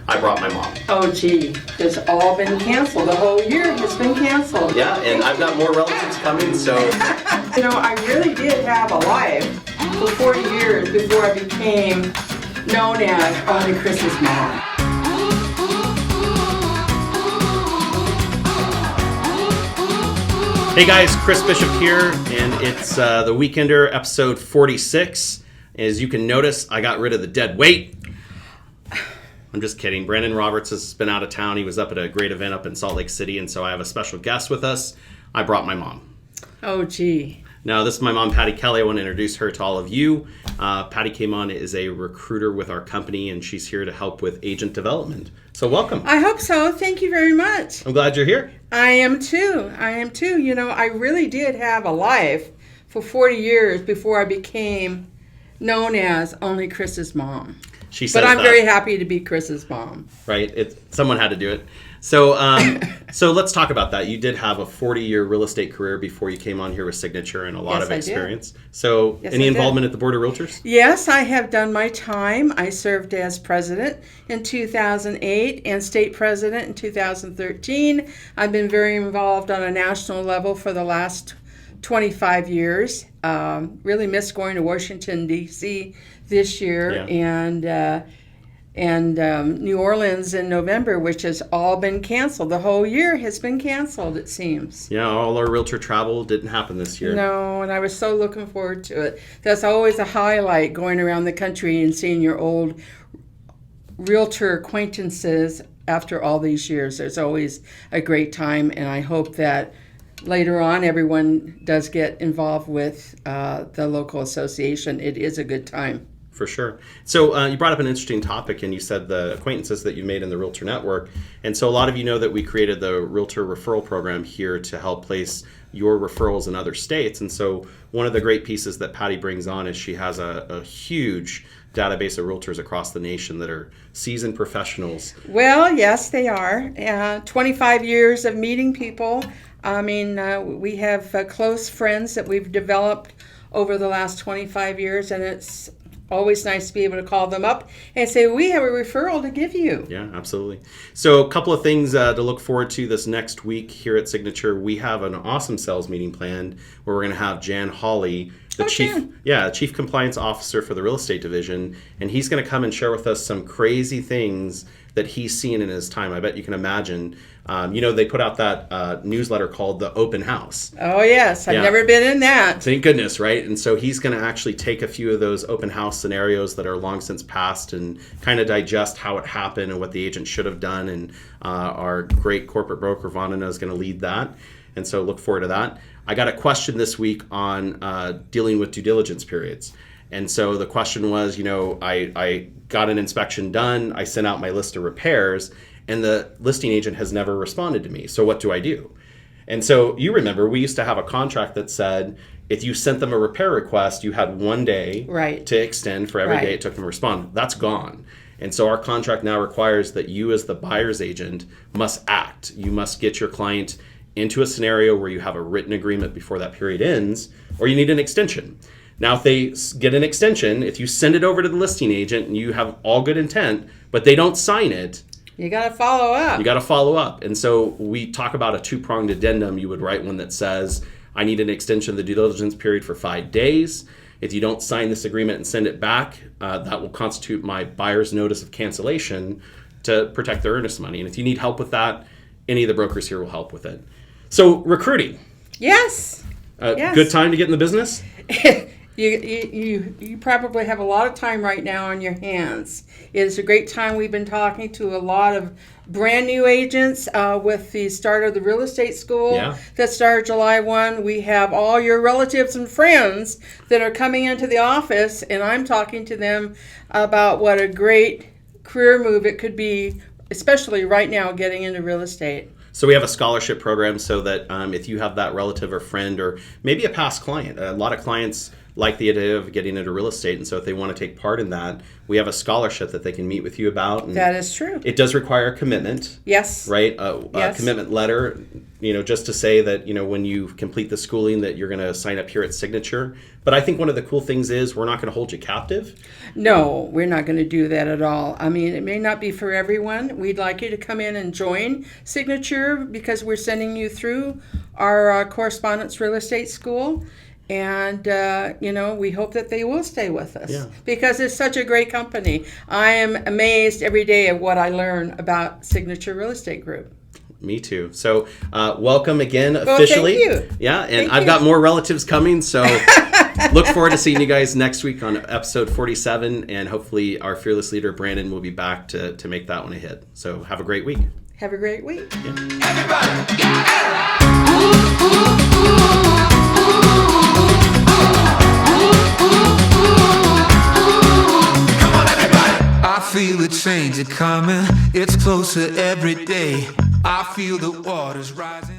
I brought my mom. Oh, gee, it's all been canceled. The whole year has been canceled. Yeah, and I've got more relatives coming, so. You know, I really did have a life for 40 years before I became known as Only Chris's Mom. Hey guys, Chris Bishop here, and it's The Weekender, episode 46. As you can notice, I got rid of the dead weight. I'm just kidding. Brandon Roberts has been out of town. He was up at a great event up in Salt Lake City, and so I have a special guest with us. I brought my mom. Oh, gee. Now, this is my mom, Patty Kelly. I want to introduce her to all of you. Patty came on as a recruiter with our company, and she's here to help with agent development. So welcome. I hope so. Thank you very much. I'm glad you're here. I am too. You know, I really did have a life for 40 years before I became known as Only Chris's Mom. She says but I'm that. very happy to be Chris's mom. Right. Someone had to do it. So so let's talk about that. You did have a 40-year real estate career before you came on here with Signature and a lot of experience. So any involvement at the Board of Realtors? Yes, I have done my time. I served as president in 2008 and state president in 2013. I've been very involved on a national level for the last 25 years. Really miss going to Washington, D.C. this year, and New Orleans in November, which has all been canceled. The whole year has been canceled, it seems. Yeah, all our realtor travel didn't happen this year. No, and I was so looking forward to it. That's always a highlight, going around the country and seeing your old realtor acquaintances after all these years. There's always a great time, and I hope that later on everyone does get involved with the local association. It is a good time. For sure. So you brought up an interesting topic, and you said the acquaintances that you made in the Realtor Network. And so a lot of you know that we created the Realtor Referral Program here to help place your referrals in other states. And so one of the great pieces that Patty brings on is she has a huge database of realtors across the nation that are seasoned professionals. Well, yes, they are. 25 years of meeting people. I mean, we have close friends that we've developed over the last 25 years, and it's always nice to be able to call them up and say, we have a referral to give you. Yeah, absolutely. So a couple of things to look forward to this next week here at Signature. We have an awesome sales meeting planned where we're going to have Jan Hawley, the Chief Compliance Officer for the Real Estate Division, and he's going to come and share with us some crazy things that he's seen in his time. I bet you can imagine. They put out that newsletter called The Open House. Oh, yes. I've never been in that. Thank goodness, right? And so he's going to actually take a few of those open house scenarios that are long since past and kind of digest how it happened and what the agent should have done. And our great corporate broker, Vandana, is going to lead that. And so look forward to that. I got a question this week on dealing with due diligence periods. And so the question was, I got an inspection done. I sent out my list of repairs, and the listing agent has never responded to me. So what do I do? And so you remember, we used to have a contract that said if you sent them a repair request, you had 1 day to extend for every day it took them to respond. That's gone. And so our contract now requires that you as the buyer's agent must act. You must get your client into a scenario where you have a written agreement before that period ends, or you need an extension. Now, if they get an extension, if you send it over to the listing agent and you have all good intent, but they don't sign it, you got to follow up. And so we talk about a two-pronged addendum. You would write one that says, I need an extension of the due diligence period for 5 days. If you don't sign this agreement and send it back, that will constitute my buyer's notice of cancellation to protect their earnest money. And if you need help with that, any of the brokers here will help with it. So recruiting. Yes. Good time to get in the business? You probably have a lot of time right now on your hands. It's a great time. We've been talking to a lot of brand new agents with the start of the real estate school that started July 1. We have all your relatives and friends that are coming into the office, and I'm talking to them about what a great career move it could be, especially right now getting into real estate. So we have a scholarship program so that if you have that relative or friend or maybe a past client, a lot of clients like the idea of getting into real estate. And so if they want to take part in that, we have a scholarship that they can meet with you about. And that is true. it does require a commitment. Yes. Right? Yes. A commitment letter, just to say that, when you complete the schooling that you're going to sign up here at Signature. But I think one of the cool things is we're not going to hold you captive. No, we're not going to do that at all. I mean, it may not be for everyone. We'd like you to come in and join Signature because we're sending you through our correspondence real estate school. And, we hope that they will stay with us because it's such a great company. I am amazed every day at what I learn about Signature Real Estate Group. Me too. So welcome again officially. Well, thank you. Yeah, and I've got more relatives coming, so look forward to seeing you guys next week on episode 47, and hopefully our fearless leader Brandon will be back to make that one a hit. So have a great week. Have a great week. Yeah. Everybody, I feel the change coming, it's closer every day. I feel the waters rising.